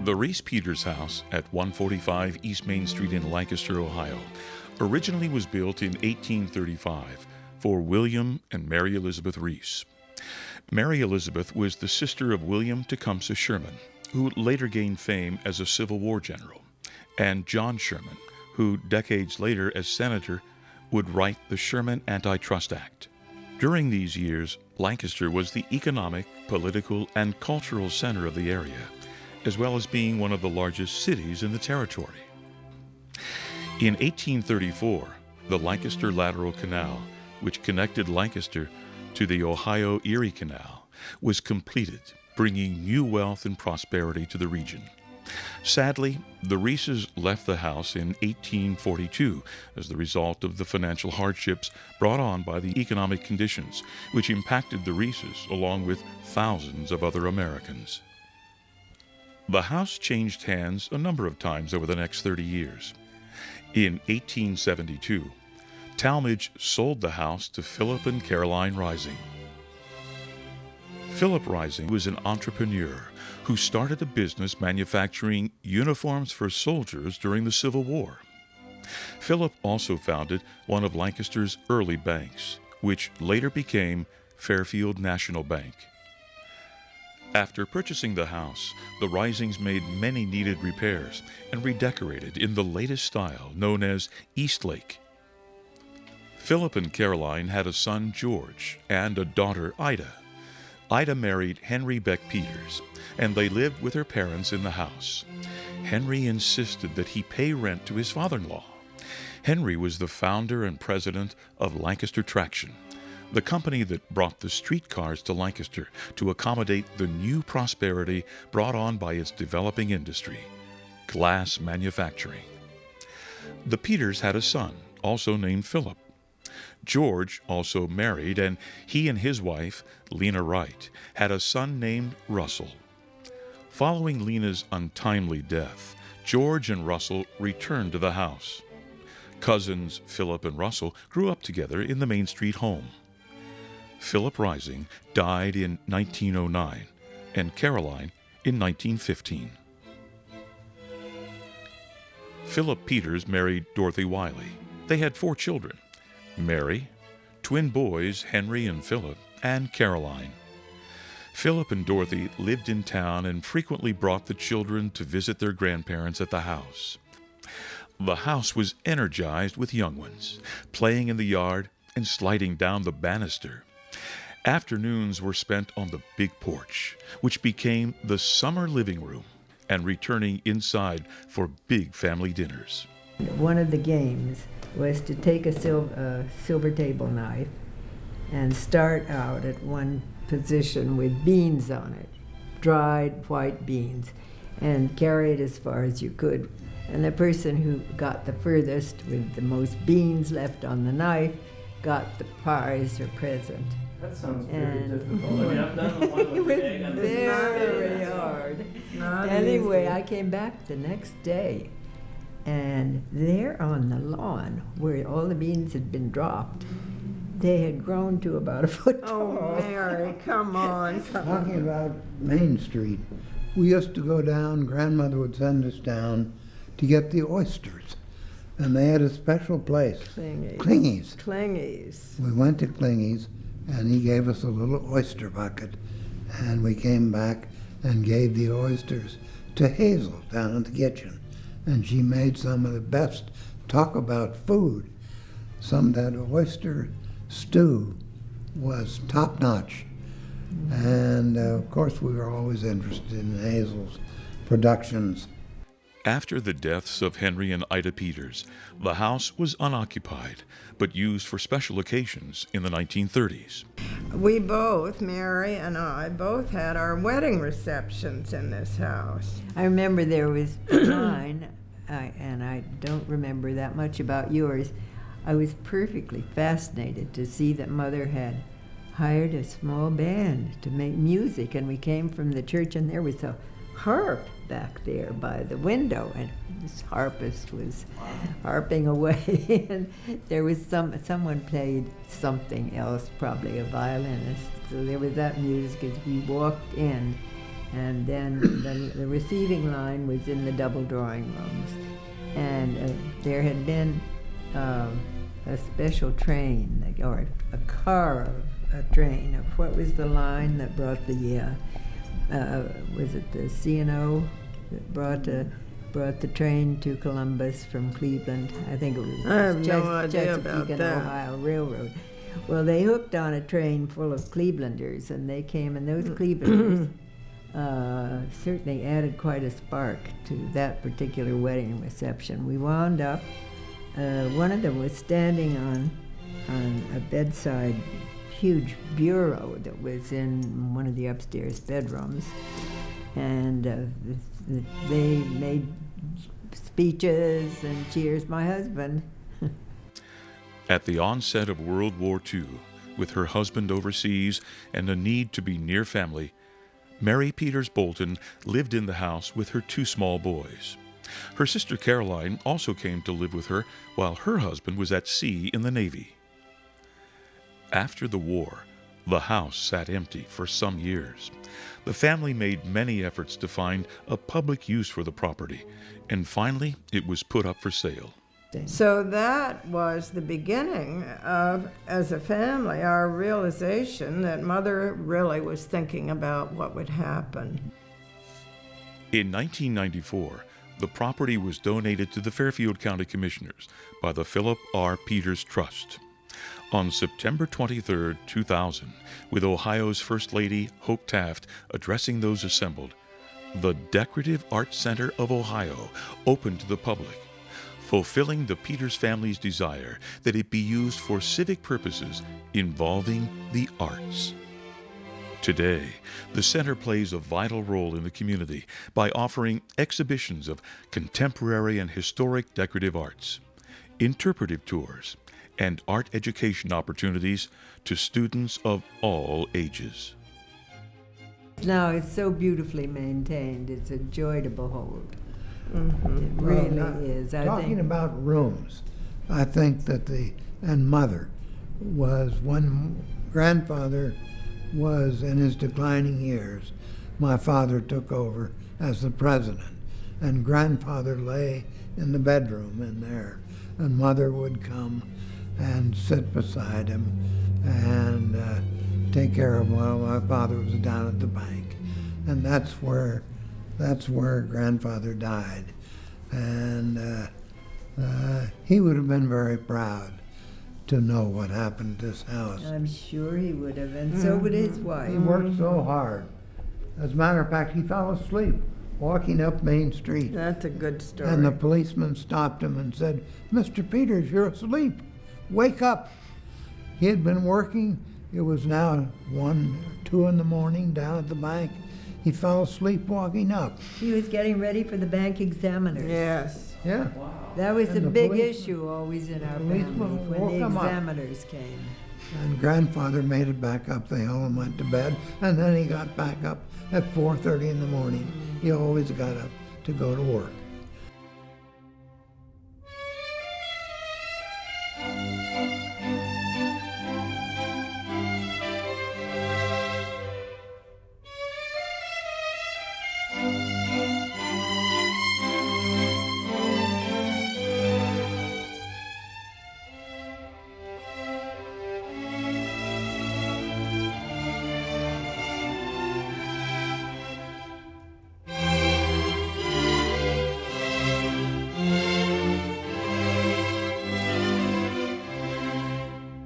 The Reese Peters House at 145 East Main Street in Lancaster, Ohio, originally was built in 1835 for William and Mary Elizabeth Reese. Mary Elizabeth was the sister of William Tecumseh Sherman, who later gained fame as a Civil War general, and John Sherman, who decades later as senator would write the Sherman Antitrust Act. During these years, Lancaster was the economic, political, and cultural center of the area, as well as being one of the largest cities in the territory. In 1834, the Lancaster Lateral Canal, which connected Lancaster to the Ohio Erie Canal, was completed, bringing new wealth and prosperity to the region. Sadly, the Reeses left the house in 1842 as the result of the financial hardships brought on by the economic conditions, which impacted the Reeses along with thousands of other Americans. The house changed hands a number of times over the next 30 years. In 1872, Talmadge sold the house to Philip and Caroline Rising. Philip Rising was an entrepreneur who started a business manufacturing uniforms for soldiers during the Civil War. Philip also founded one of Lancaster's early banks, which later became Fairfield National Bank. After purchasing the house, the Risings made many needed repairs and redecorated in the latest style known as Eastlake. Philip and Caroline had a son, George, and a daughter, Ida. Ida married Henry Beck Peters, and they lived with her parents in the house. Henry insisted that he pay rent to his father-in-law. Henry was the founder and president of Lancaster Traction, the company that brought the streetcars to Lancaster to accommodate the new prosperity brought on by its developing industry, glass manufacturing. The Peters had a son, also named Philip. George also married, and he and his wife, Lena Wright, had a son named Russell. Following Lena's untimely death, George and Russell returned to the house. Cousins Philip and Russell grew up together in the Main Street home. Philip Rising died in 1909, and Caroline in 1915. Philip Peters married Dorothy Wiley. They had 4 children: Mary, twin boys Henry and Philip, and Caroline. Philip and Dorothy lived in town and frequently brought the children to visit their grandparents at the house. The house was energized with young ones, playing in the yard and sliding down the banister. Afternoons were spent on the big porch, which became the summer living room, and returning inside for big family dinners. One of the games was to take a silver table knife and start out at one position with beans on it, dried white beans, and carry it as far as you could. And the person who got the furthest with the most beans left on the knife got the prize or present. That sounds very difficult. I mean, I've done the one with the egg on the very hard. Anyway, I came back the next day, and there on the lawn, where all the beans had been dropped, they had grown to about a foot tall. Oh, Mary, come on. Talking about Main Street, we used to go down, grandmother would send us down to get the oysters. And they had a special place. Clingy's. Clingy's. We went to Clingy's, and he gave us a little oyster bucket. And we came back and gave the oysters to Hazel down in the kitchen. And she made some of the best, talk about food. Some of that oyster stew was top-notch. And of course we were always interested in Hazel's productions. After the deaths of Henry and Ida Peters, the house was unoccupied, but used for special occasions in the 1930s. We both, Mary and I, both had our wedding receptions in this house. I remember there was mine, and I don't remember that much about yours. I was perfectly fascinated to see that Mother had hired a small band to make music, and we came from the church, and there was a harp back there by the window, and this harpist was harping away, and there was someone played something else, probably a violinist. So there was that music as we walked in, And then the receiving line was in the double drawing rooms. And there had been a special train, or a car, a train of what was the line that brought the, was it the C&O that brought the train to Columbus from Cleveland? I think it was I have no idea Chesapeake about and that. Ohio Railroad. Well, they hooked on a train full of Clevelanders, and they came, and those Clevelanders certainly added quite a spark to that particular wedding reception. We wound up, one of them was standing on a bedside huge bureau that was in one of the upstairs bedrooms, and they made speeches and cheers my husband. At the onset of World War II, with her husband overseas and a need to be near family, Mary Peters Bolton lived in the house with her 2 small boys. Her sister Caroline also came to live with her while her husband was at sea in the Navy. After the war, the house sat empty for some years. The family made many efforts to find a public use for the property, and finally it was put up for sale. So that was the beginning of, as a family, our realization that Mother really was thinking about what would happen. In 1994, the property was donated to the Fairfield County Commissioners by the Philip R. Peters Trust. On September 23, 2000, with Ohio's First Lady, Hope Taft, addressing those assembled, the Decorative Arts Center of Ohio opened to the public, fulfilling the Peters family's desire that it be used for civic purposes involving the arts. Today, the center plays a vital role in the community by offering exhibitions of contemporary and historic decorative arts, interpretive tours, and art education opportunities to students of all ages. Now it's so beautifully maintained. It's a joy to behold. Mm-hmm. It really Well, is. Talking about rooms, I think that and Mother was, when Grandfather was in his declining years, my father took over as the president, and Grandfather lay in the bedroom in there, and Mother would come and sit beside him and take care of him while my father was down at the bank. And that's where Grandfather died. And he would have been very proud to know what happened to this house. I'm sure he would have, and so would his wife. He worked so hard. As a matter of fact, he fell asleep walking up Main Street. That's a good story. And the policeman stopped him and said, "Mr. Peters, you're asleep. Wake up." He had been working. It was now 1 or 2 in the morning down at the bank. He fell asleep walking up. He was getting ready for the bank examiners. Yes. Yeah. That was And a the big policeman- issue always in our the family, policeman when woke the him up. examiners came. And Grandfather made it back up the hill and went to bed. And then he got back up at 4:30 in the morning. He always got up to go to work.